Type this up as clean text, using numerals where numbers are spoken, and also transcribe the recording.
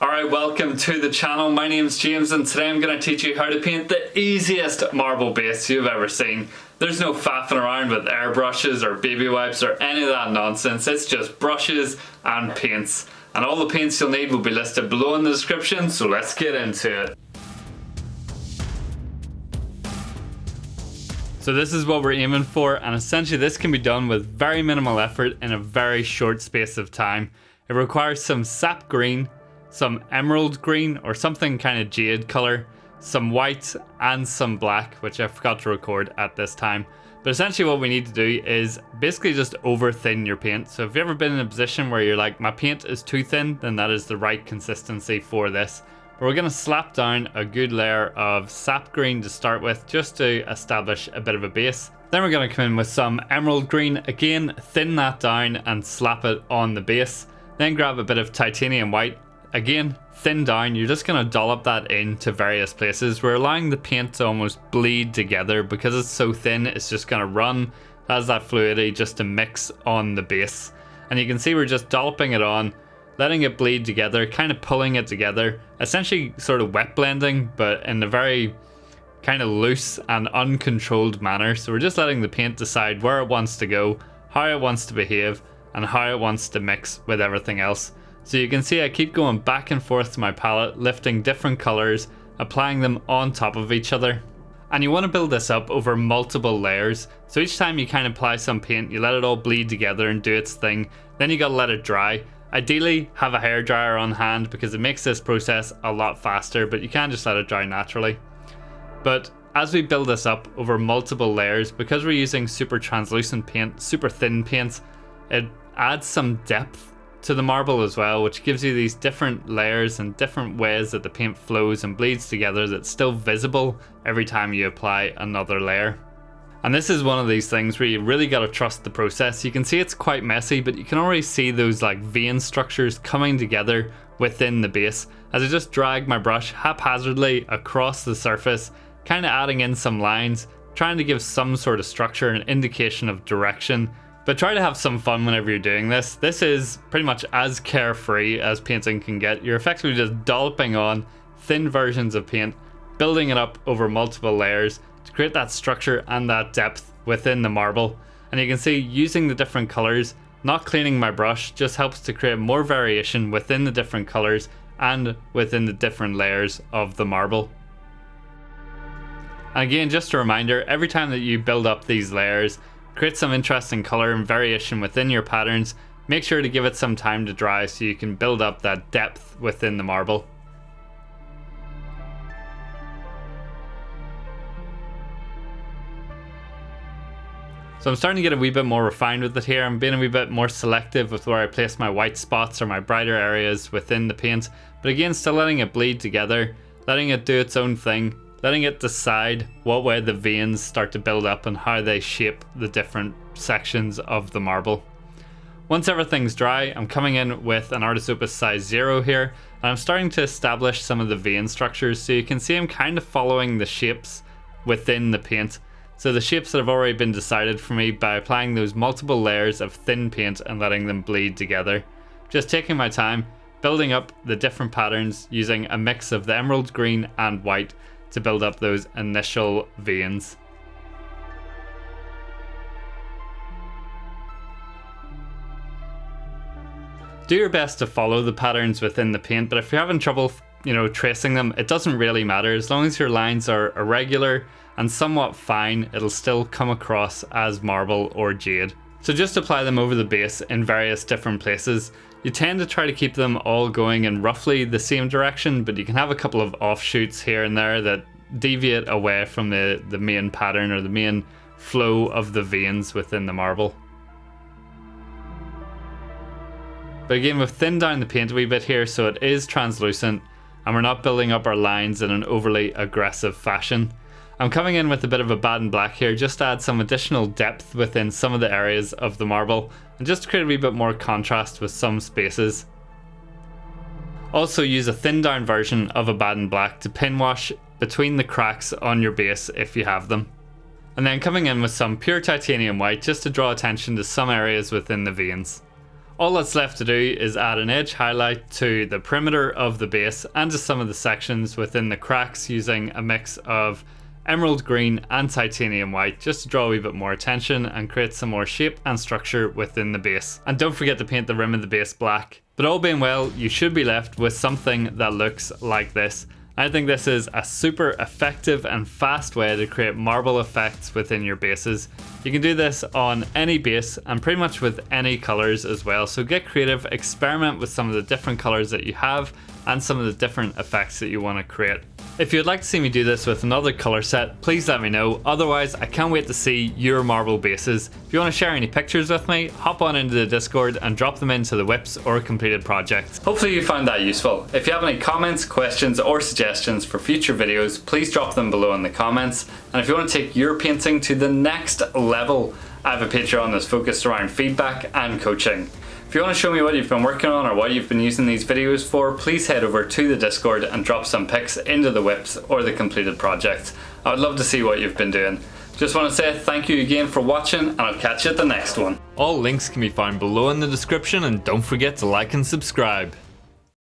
Alright, welcome to the channel. My name's James and today I'm going to teach you how to paint the easiest marble base you've ever seen. There's no faffing around with airbrushes or baby wipes or any of that nonsense. It's just brushes and paints. And all the paints you'll need will be listed below in the description, so let's get into it. So this is what we're aiming for, and essentially this can be done with very minimal effort in a very short space of time. It requires some sap green, some emerald green or something kind of jade color, some white and some black, which I forgot to record at this time. But essentially what we need to do is basically just over thin your paint. So if you've ever been in a position where you're like, my paint is too thin, then that is the right consistency for this. But we're going to slap down a good layer of sap green to start with, just to establish a bit of a base. Then we're going to come in with some emerald green, again thin that down and slap it on the base. Then grab a bit of titanium white, again thin down. You're just going to dollop that into various places. We're allowing the paint to almost bleed together because it's so thin. It's just going to run as that fluidity just to mix on the base, and you can see we're just dolloping it on, letting it bleed together, kind of pulling it together, essentially sort of wet blending, but in a very kind of loose and uncontrolled manner. So we're just letting the paint decide where it wants to go, how it wants to behave, and how it wants to mix with everything else. So you can see I keep going back and forth to my palette, lifting different colors, applying them on top of each other. And you want to build this up over multiple layers. So each time you kind of apply some paint, you let it all bleed together and do its thing. Then you got to let it dry. Ideally have a hairdryer on hand because it makes this process a lot faster, but you can just let it dry naturally. But as we build this up over multiple layers, because we're using super translucent paint, super thin paints, it adds some depth to the marble as well, which gives you these different layers and different ways that the paint flows and bleeds together that's still visible every time you apply another layer. And this is one of these things where you really got to trust the process. You can see it's quite messy, but you can already see those like vein structures coming together within the base as I just drag my brush haphazardly across the surface, kind of adding in some lines, trying to give some sort of structure and indication of direction. But try to have some fun whenever you're doing this. This is pretty much as carefree as painting can get. You're effectively just dolloping on thin versions of paint, building it up over multiple layers to create that structure and that depth within the marble. And you can see using the different colors, not cleaning my brush, just helps to create more variation within the different colors and within the different layers of the marble. And again, just a reminder, every time that you build up these layers, create some interesting color and variation within your patterns, make sure to give it some time to dry so you can build up that depth within the marble. So I'm starting to get a wee bit more refined with it here. I'm being a wee bit more selective with where I place my white spots or my brighter areas within the paint, but again still letting it bleed together, letting it do its own thing, letting it decide what way the veins start to build up and how they shape the different sections of the marble. Once everything's dry, I'm coming in with an Artis Opus size 0 here, and I'm starting to establish some of the vein structures, so you can see I'm kind of following the shapes within the paint. So the shapes that have already been decided for me by applying those multiple layers of thin paint and letting them bleed together. Just taking my time, building up the different patterns using a mix of the emerald green and white to build up those initial veins. Do your best to follow the patterns within the paint, but if you're having trouble, tracing them, it doesn't really matter. As long as your lines are irregular and somewhat fine, it'll still come across as marble or jade. So just apply them over the base in various different places. You tend to try to keep them all going in roughly the same direction, but you can have a couple of offshoots here and there that deviate away from the main pattern or the main flow of the veins within the marble. But again, we've thinned down the paint a wee bit here so it is translucent and we're not building up our lines in an overly aggressive fashion. I'm coming in with a bit of Abaddon black here just to add some additional depth within some of the areas of the marble and just to create a wee bit more contrast with some spaces. Also use a thinned down version of Abaddon black to pin wash between the cracks on your base if you have them. And then coming in with some pure titanium white just to draw attention to some areas within the veins. All that's left to do is add an edge highlight to the perimeter of the base and to some of the sections within the cracks using a mix of emerald green and titanium white just to draw a wee bit more attention and create some more shape and structure within the base. And don't forget to paint the rim of the base black. But all being well, you should be left with something that looks like this. I think this is a super effective and fast way to create marble effects within your bases. You can do this on any base and pretty much with any colors as well. So get creative, experiment with some of the different colors that you have and some of the different effects that you want to create. If you'd like to see me do this with another color set, please let me know. Otherwise, I can't wait to see your marble bases. If you want to share any pictures with me, hop on into the Discord and drop them into the whips or completed projects. Hopefully you found that useful. If you have any comments, questions or suggestions for future videos, please drop them below in the comments. And if you want to take your painting to the next level, I have a Patreon that's focused around feedback and coaching. If you want to show me what you've been working on or what you've been using these videos for, please head over to the Discord and drop some pics into the whips or the completed projects. I would love to see what you've been doing. Just want to say thank you again for watching, and I'll catch you at the next one. All links can be found below in the description, and don't forget to like and subscribe.